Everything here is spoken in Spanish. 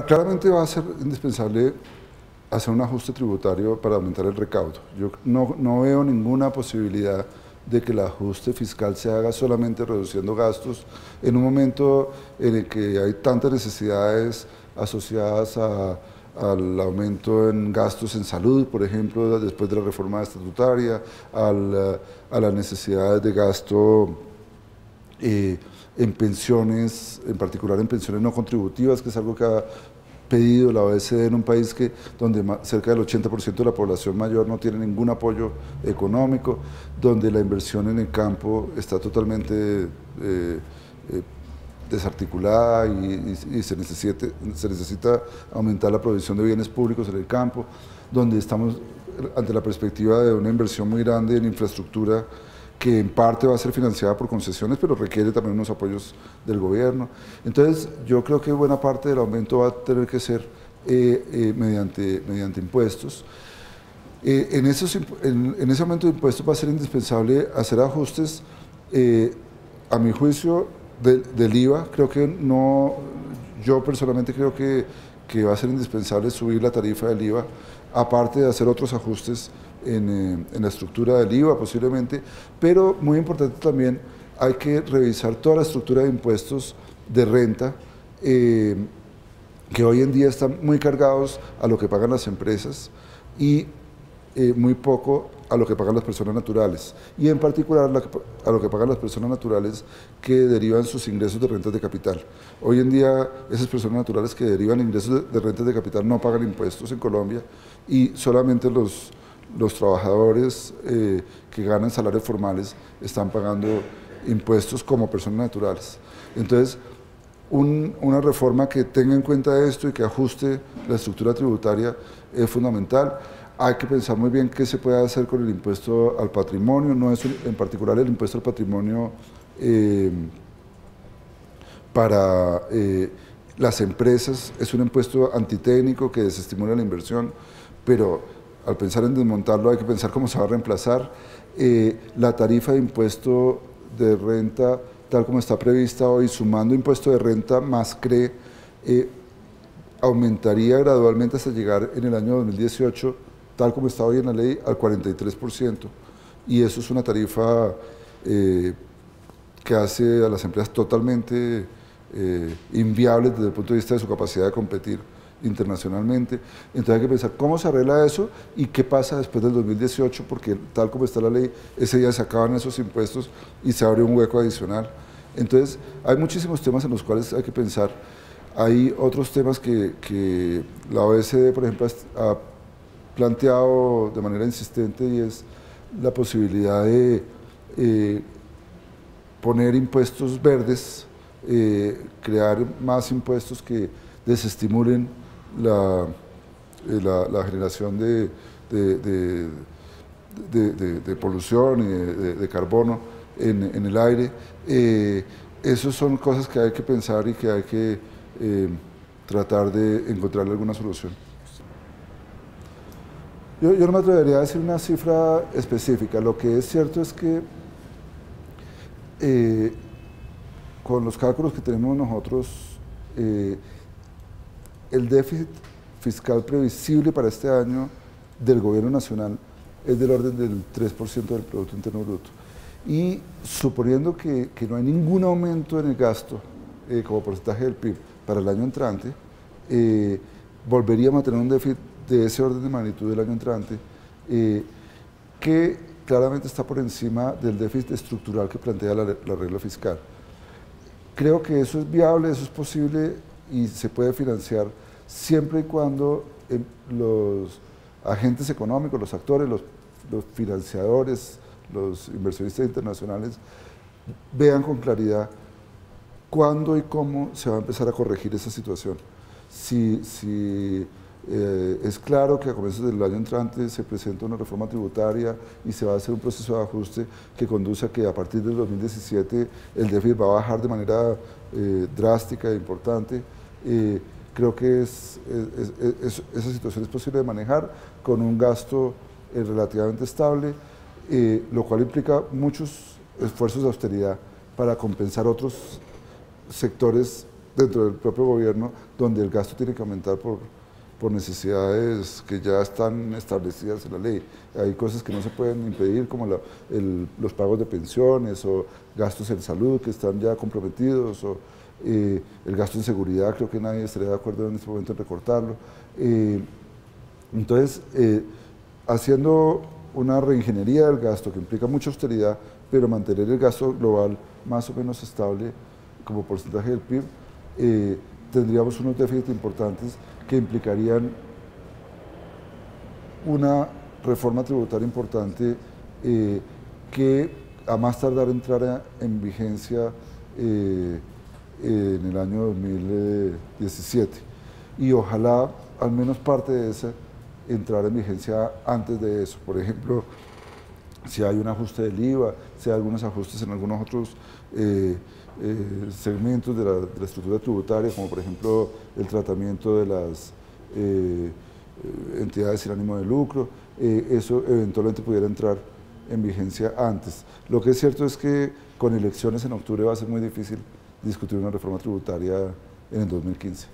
Claramente va a ser indispensable hacer un ajuste tributario para aumentar el recaudo. Yo no veo ninguna posibilidad de que el ajuste fiscal se haga solamente reduciendo gastos en un momento en el que hay tantas necesidades asociadas al aumento en gastos en salud, por ejemplo, después de la reforma estatutaria, a las necesidades de gasto en pensiones, en particular en pensiones no contributivas, que es algo que ha pedido la OECD en un país donde cerca del 80% de la población mayor no tiene ningún apoyo económico, donde la inversión en el campo está totalmente desarticulada y se necesita aumentar la provisión de bienes públicos en el campo, donde estamos ante la perspectiva de una inversión muy grande en infraestructura que en parte va a ser financiada por concesiones, pero requiere también unos apoyos del gobierno. Entonces, yo creo que buena parte del aumento va a tener que ser mediante impuestos. En ese aumento de impuestos va a ser indispensable hacer ajustes, a mi juicio, del IVA. Creo que yo personalmente creo que va a ser indispensable subir la tarifa del IVA, aparte de hacer otros ajustes en la estructura del IVA posiblemente, pero muy importante también hay que revisar toda la estructura de impuestos de renta que hoy en día están muy cargados a lo que pagan las empresas y muy poco a lo que pagan las personas naturales, y en particular a lo que pagan las personas naturales que derivan sus ingresos de rentas de capital. Hoy en día esas personas naturales que derivan ingresos de rentas de capital no pagan impuestos en Colombia, y solamente los trabajadores que ganan salarios formales están pagando impuestos como personas naturales. Entonces, una reforma que tenga en cuenta esto y que ajuste la estructura tributaria es fundamental. Hay que pensar muy bien qué se puede hacer con el impuesto al patrimonio, no es en particular el impuesto al patrimonio para las empresas, es un impuesto antitécnico que desestimula la inversión, pero al pensar en desmontarlo hay que pensar cómo se va a reemplazar. La tarifa de impuesto de renta, tal como está prevista hoy, sumando impuesto de renta más CRE, aumentaría gradualmente hasta llegar en el año 2018, tal como está hoy en la ley, al 43%. Y eso es una tarifa que hace a las empresas totalmente inviables desde el punto de vista de su capacidad de competir internacionalmente. Entonces hay que pensar cómo se arregla eso y qué pasa después del 2018, porque tal como está la ley, ese día se acaban esos impuestos y se abre un hueco adicional. Entonces hay muchísimos temas en los cuales hay que pensar. Hay otros temas que la OECD, por ejemplo, ha planteado de manera insistente, y es la posibilidad de poner impuestos verdes, crear más impuestos que desestimulen la generación de polución y de carbono en el aire. Esas son cosas que hay que pensar y que hay que tratar de encontrarle alguna solución. Yo no me atrevería a decir una cifra específica. Lo que es cierto es que con los cálculos que tenemos nosotros, el déficit fiscal previsible para este año del gobierno nacional es del orden del 3% del Producto Interno Bruto. Y suponiendo que no hay ningún aumento en el gasto como porcentaje del PIB para el año entrante, volveríamos a tener un déficit de ese orden de magnitud del año entrante, que claramente está por encima del déficit estructural que plantea la regla fiscal. Creo que eso es viable, eso es posible y se puede financiar siempre y cuando los agentes económicos, los actores, los financiadores, los inversionistas internacionales vean con claridad cuándo y cómo se va a empezar a corregir esa situación. Si es claro que a comienzos del año entrante se presenta una reforma tributaria y se va a hacer un proceso de ajuste que conduce a que a partir del 2017 el déficit va a bajar de manera drástica e importante. Creo que esa situación es posible de manejar con un gasto relativamente estable, lo cual implica muchos esfuerzos de austeridad para compensar otros sectores dentro del propio gobierno, donde el gasto tiene que aumentar por necesidades que ya están establecidas en la ley. Hay cosas que no se pueden impedir, como los pagos de pensiones o gastos en salud que están ya comprometidos, o el gasto en seguridad, creo que nadie estaría de acuerdo en este momento en recortarlo. Entonces, haciendo una reingeniería del gasto que implica mucha austeridad, pero mantener el gasto global más o menos estable como porcentaje del PIB, tendríamos unos déficits importantes que implicarían una reforma tributaria importante que a más tardar entrara en vigencia en el año 2017. Y ojalá al menos parte de esa entrara en vigencia antes de eso. Por ejemplo, si hay un ajuste del IVA, si hay algunos ajustes en algunos otros segmentos de la estructura tributaria, como por ejemplo el tratamiento de las entidades sin ánimo de lucro, eso eventualmente pudiera entrar en vigencia antes. Lo que es cierto es que con elecciones en octubre va a ser muy difícil discutir una reforma tributaria en el 2015.